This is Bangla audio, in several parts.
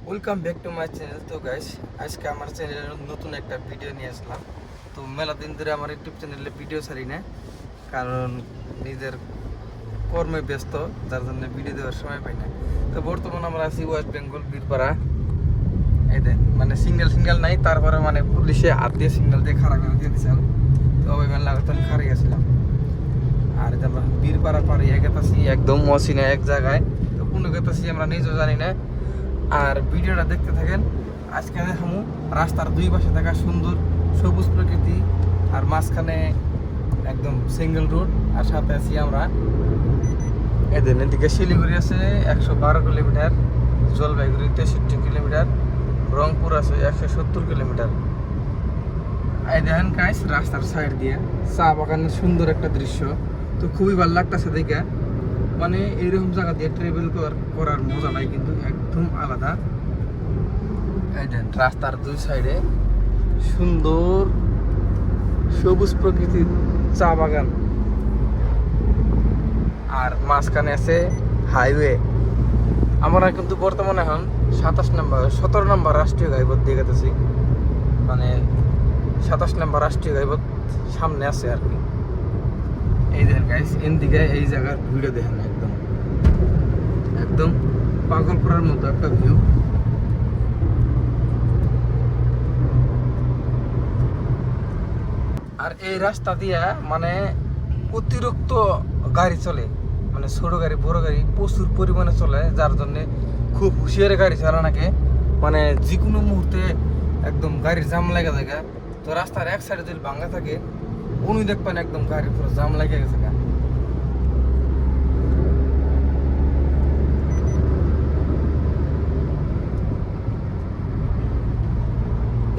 Welcome back to my channel. তো গাইস, আজকে আমার চ্যানেলে নতুন একটা ভিডিও নিয়ে আসলাম। তো মেলা দিন ধরে আমার ইউটিউব চ্যানেলে ভিডিও ছাড়ি না, কারণ নিজের কর্মে ব্যস্ত, যার জন্য ভিডিও দেওয়ার সময় পাই না। তো বর্তমানে আমরা আছি ওয়েস্ট বেঙ্গল বীরপাড়া। এই দেন মানে সিঙ্গেল নাই, তারপরে মানে পুলিশে হাত দিয়ে সিঙ্গেল দিয়ে খাড়া করে দিয়ে দিয়েছিলাম। তো ওই মেলা লাগাতে আমি খাড়ে গেছিলাম। আর এটা আমরা বীরপাড়া পাড়ি এগেতাছি একদম মসিনা এক জায়গায়। তো কোনো গেতাছি আমরা নিজেও জানি না। আর ভিডিওটা দেখতে থাকেন। আজকে দেখামু রাস্তার দুই পাশে থাকা সুন্দর সবুজ প্রকৃতি, আর মাঝখানে একদম সিঙ্গেল রোড, আর সাথে আছি আমরা। এদিন এদিকে শিলিগুড়ি আছে 112 কিলোমিটার, জলপাইগুড়ি 63 কিলোমিটার, রংপুর আছে 170 কিলোমিটার। এই দেখেন গাইস, রাস্তার সাইড দিয়ে চা বাগানের সুন্দর একটা দৃশ্য। তো খুবই ভালো লাগতেছে দেখে। মানে এইরকম জায়গা দিয়ে ট্রাভেল করার মজাটাই কিন্তু একদম আলাদা। এই দেন রাস্তার দুই সাইডে সুন্দর সবুজ প্রকৃতির চা বাগান, আর মাঝখানে আছে হাইওয়ে। আমরা কিন্তু বর্তমানে এখন 17 নম্বর রাষ্ট্রীয় ঘাইপথ দিয়ে গেতেছি। মানে 27 নম্বর রাষ্ট্রীয় ঘাইপথ সামনে আছে আর কি। এই দেখেন গাইস, এদিকে এই জায়গার ভিডিও দেখেন, একদম একদম পাগল করার মতো একটা ভিউ। আর এই রাস্তা দিয়া মানে অতিরিক্ত গাড়ি চলে, মানে ছোট গাড়ি বড় গাড়ি প্রচুর পরিমাণে চলে, যার জন্য খুব হুঁশিয়ারে গাড়ি চালানোকে, মানে যে কোনো মুহূর্তে একদম গাড়ির জাম লাগা থাকে। তো রাস্তার এক সাইডে যদি ভাঙা থাকে, উনি দেখবেন একদম গাড়ির পুরো জাম লেগে গেছে।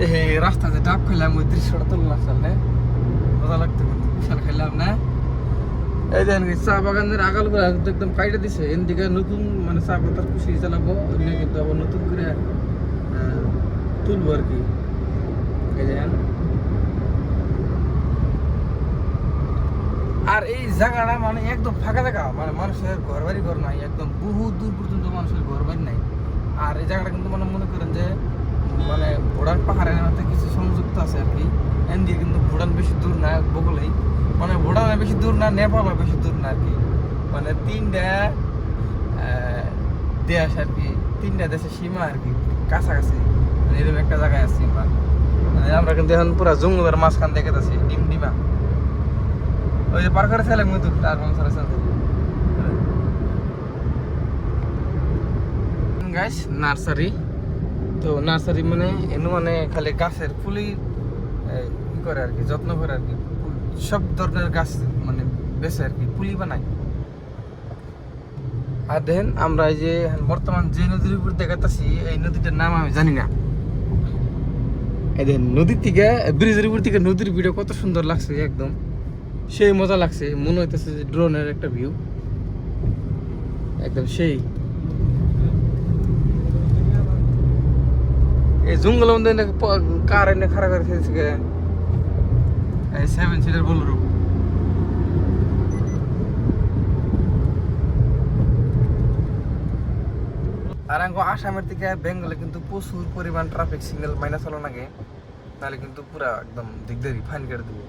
এই রাস্তাতে ডাব খেলাম, ওই দৃশ্যটা তুললাম, সামনে মজা লাগতো কিন্তু, বিশাল খেলাম না। এই দেখেন চা বাগানের আগাল করে একদম কাইটে দিছে। এদিকে নতুন মানে চা পাতার খুশি চালাবো, ওইদিকে কিন্তু আবার নতুন করে তুলবো আর কি। এই দেখেন, আর এই জায়গাটা মানে একদম ফাঁকা জায়গা, মানে মানুষের ঘর নাই, একদম বহু দূর পর্যন্ত মানুষের ঘর বাড়ি নাই। আর এই জায়গাটা কিন্তু মানে মনে করেন যে মানে ভুটান পাহাড়ের মধ্যে কিছু সংযুক্ত আছে আর কি। এদিকে কিন্তু ভুটান বেশি দূর না, বগলেই মানে ভুটানে বেশি দূর না, নেপালও বেশি দূর না আর কি। মানে তিনটা দেশ আর কি, তিনটা দেশের সীমা আর কি, কাছাকাছি। মানে এরকম একটা জায়গায় আছি আমরা। মানে আমরা কিন্তু এখন পুরো জঙ্গলের মাঝখান থেকে আছি, ডিমডিমা। ওই যে পার করে ছেলে মধু তার গাছ নার্সারি। তো নার্সারি মানে এনু মানে খালি গাছের ফুলই ই করে আর কি, যত্ন করে আর কি। সব ধরনের গাছ মানে বেছে আর কি, পুলি বানায়। আর দেখেন আমরা এই যে বর্তমান যে নদীর উপর দেখাতেছি, এই নদীটার নাম আমি জানি না। এই দেখেন নদীর থেকে, ব্রিজের উপর থেকে নদীর ভিডিও কত সুন্দর লাগছে, একদম সেই মজা লাগছে। মনে হইতেছে যে ড্রোনের একটা ভিউ, একদম সেই। এই জঙ্গলের মধ্যে কার এনে খাড়া করে ফেলছে, এই 7 সিটার বোলেরো। আর আসামের থেকে বেঙ্গলে কিন্তু প্রচুর পরিমাণ ট্রাফিক সিগন্যাল মাইনা চলো নাকি, তাহলে কিন্তু পুরা একদম দিকদারি ফাইন করে দেবো।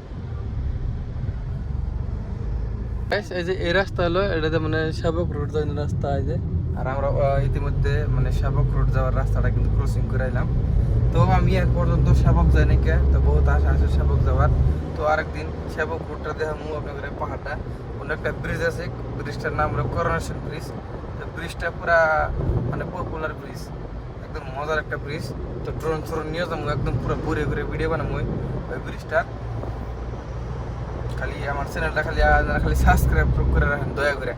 এই যে এই রাস্তা হলো, এটাতে মানে শাবক রোড যাওয়ার রাস্তা। এই যে আর আমরা ইতিমধ্যে মানে শাবক রোড যাওয়ার রাস্তাটা কিন্তু ক্রসিং করে এলাম। তো আমি এক পর্যন্ত শাবক যাই নাকি, তো বহুত আশা আছে শাবক যাওয়ার। তো আরেকদিন শাবক রোডটা দেখামু আপনাদের। পাহাড়টা অন্য একটা ব্রিজ আছে, ব্রিজটার নাম হলো করোনেশন ব্রিজ। তো ব্রিজটা পুরা মানে পপুলার ব্রিজ, একদম মজার একটা ব্রিজ। তো ড্রোন নিয়ে যাবো, একদম পুরো ঘুরে ঘুরে ভিডিও বানাবো ওই ব্রিজটা। খালি আমার চ্যানেলটা খালি সাবস্ক্রাইব করে রাখেন দয়া করে।